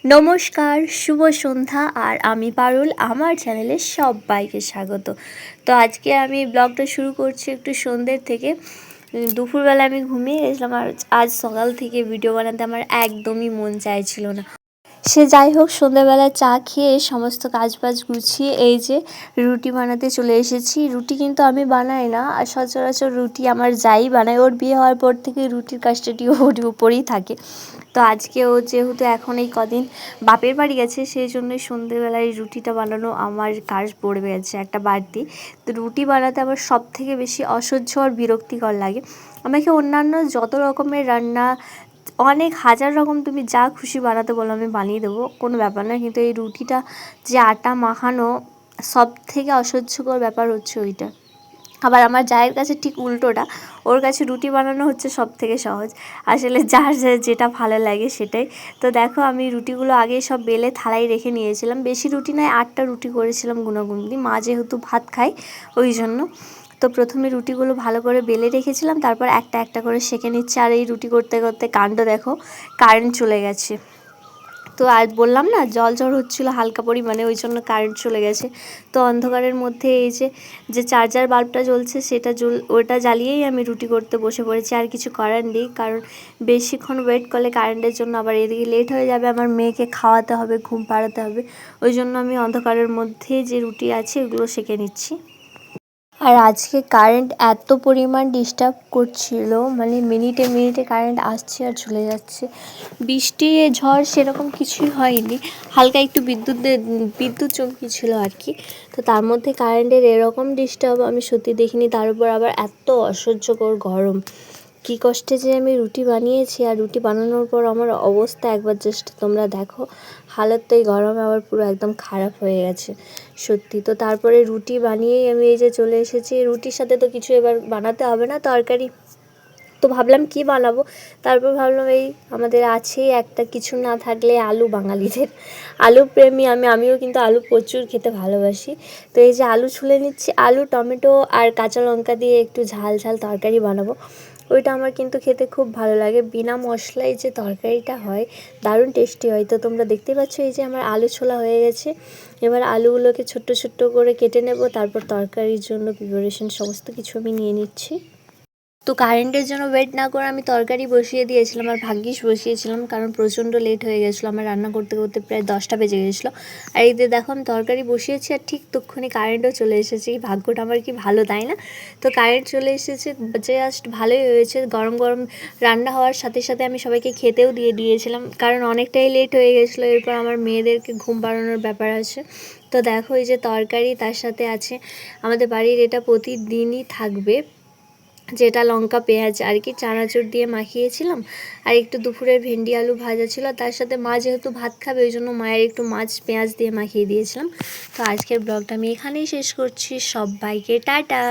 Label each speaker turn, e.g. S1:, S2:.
S1: নমস্কার, শুভ সন্ধ্যা। আর আমি পারুল, আমার চ্যানেলে সবাইকে স্বাগত। তো আজকে আমি ব্লগটা শুরু করছি একটু সন্ধ্যের থেকে। দুপুরবেলা আমি ঘুমিয়ে গেছিলাম আর আজ সকাল থেকে ভিডিও বানাতে আমার একদমই মন চাইছিল না। সে যাই হোক, সন্ধ্যাবেলা চা খেয়ে সমস্ত কাজবাজ গুছিয়ে এই যে রুটি বানাতে চলে এসেছি। রুটি কিন্তু আমি বানাই না, আর সচরাচর রুটি আমার যাই বানায়, ওর বিয়ে হওয়ার পর থেকে রুটির কাজটাটি ওর উপরেই থাকে। তো আজকে ও যেহেতু এখন এই কদিন বাপের বাড়ি গেছে, সেই জন্যই সন্ধ্যেবেলায় রুটিটা বানানো আমার কাজ পড়ে গেছে একটা বাড়তি। তো রুটি বানাতে আমার সব থেকে বেশি অসহ্য আর বিরক্তিকর লাগে। আমাকে অন্যান্য যত রকমের রান্না, অনেক হাজার রকম তুমি যা খুশি বানাতে বলো আমি বানিয়ে দেবো, কোনো ব্যাপার না। কিন্তু এই রুটিটা যে আটা মাখানো, সব থেকে অসহ্যকর ব্যাপার হচ্ছে ওইটা। আবার আমার জায়ের কাছে ঠিক উল্টোটা, ওর কাছে রুটি বানানো হচ্ছে সব থেকে সহজ। আসলে যার যেটা ভালো লাগে সেটাই। তো দেখো, আমি রুটিগুলো আগে সব বেলে থালায় রেখে নিয়েছিলাম। বেশি রুটি নয়, 8টা রুটি করেছিলাম গুনাগুনি। মা যেহেতু ভাত খায় ওই জন্য। তো প্রথমে রুটিগুলো ভালো করে বেলে রেখেছিলাম, তারপর একটা একটা করে সেঁকে নিচ্ছে। আর এই রুটি করতে করতে কাণ্ড দেখো, কারেন্ট চলে গেছে। তো আজ বললাম না, জল ঝড় হচ্ছিলো হালকা পরিমাণে, ওই জন্য কারেন্ট চলে গেছে। তো অন্ধকারের মধ্যে এই যে চার্জার বাল্বটা জ্বলছে ওটা জ্বালিয়েই আমি রুটি করতে বসে পড়েছি। আর কিছু করার নেই, কারণ বেশিক্ষণ ওয়েট করলে কারেন্টের জন্য আবার এদিকে লেট হয়ে যাবে, আমার মেয়েকে খাওয়াতে হবে, ঘুম পাড়াতে হবে। ওই জন্য আমি অন্ধকারের মধ্যে যে রুটি আছে ওগুলো সেঁকে নিচ্ছি। আর আজকে কারেন্ট এত পরিমাণ ডিস্টার্ব করছিল, মানে মিনিটে মিনিটে কারেন্ট আসছে আর চলে যাচ্ছে। বৃষ্টি ঝড় সেরকম কিছুই হয়নি, হালকা একটু বিদ্যুৎ চমকিছিল আর কি। তো তার মধ্যে কারেন্টের এরকম ডিস্টার্ব আমি সত্যি দেখিনি। তার উপর আবার এত অসহ্যকর গরম। কী কষ্টে যে আমি রুটি বানিয়েছি, আর রুটি বানানোর পর আমার অবস্থা একবার জাস্ট তোমরা দেখো। হালত তো এই গরমে আবার পুরো একদম খারাপ হয়ে গেছে সত্যি। তো তারপরে রুটি বানিয়েই আমি এই যে চলে এসেছি। রুটির সাথে তো কিছু এবার বানাতে হবে না, তরকারি। তো ভাবলাম কি বানাবো, তারপর ভাবলাম এই আমাদের আছেই একটা, কিছু না থাকলে আলু, বাঙালিদের আলু প্রেমী আমিও কিন্তু আলু প্রচুর খেতে ভালোবাসি। তো এই যে আলু ছুলে নিচ্ছি, আলু, টমেটো আর কাঁচা লঙ্কা দিয়ে একটু ঝাল ঝাল তরকারি বানাবো। ওইটা আমার কিন্তু খেতে খুব ভালো লাগে, বিনা মশলায় যে তরকারিটা হয় দারুণ টেস্টি হয়। তো তোমরা দেখতে পাচ্ছ এই যে আমার আলু ছোলা হয়ে গেছে। এবার আলুগুলোকে ছোট্ট ছোট্ট করে কেটে নেব, তারপর তরকারির জন্য প্রিপারেশন সমস্ত কিছু আমি নিয়ে নিচ্ছি। তো কারেন্টের জন্য ওয়েট না করে আমি তরকারি বসিয়ে দিয়েছিলাম, আর ভাগ্যিস বসিয়েছিলাম, কারণ প্রচণ্ড লেট হয়ে গেছিলো আমার রান্না করতে করতে, প্রায় 10টা বেজে গেছিলো। আর এই যে দেখো, আমি তরকারি বসিয়েছি আর ঠিক তক্ষুনি কারেন্টও চলে এসেছে। ভাগ্যটা আমার কি ভালো, তাই না? তো কারেন্ট চলে এসেছে, জাস্ট ভালোই হয়েছে। গরম গরম রান্না হওয়ার সাথে সাথে আমি সবাইকে খেতেও দিয়ে দিয়েছিলাম, কারণ অনেকটাই লেট হয়ে গেছিলো। এরপর আমার মেয়েদেরকে ঘুম পাড়ানোর ব্যাপার আছে। তো দেখো, এই যে তরকারি, তার সাথে আছে আমাদের বাড়ির, এটা প্রতিদিনই থাকবে, যেটা লঙ্কা পেঁয়াজ আর কি চানাচুর দিয়ে মাখিয়েছিলাম। আর একটু দুপুরের ভেন্ডি আলু ভাজা ছিল, তার সাথে মা যেহেতু ভাত খাবে ওই জন্য মায়ের একটু মাছ পেঁয়াজ দিয়ে মাখিয়ে দিয়েছিলাম। তো আজকের ব্লগটা আমি এখানেই শেষ করছি। সবাইকে টাটা।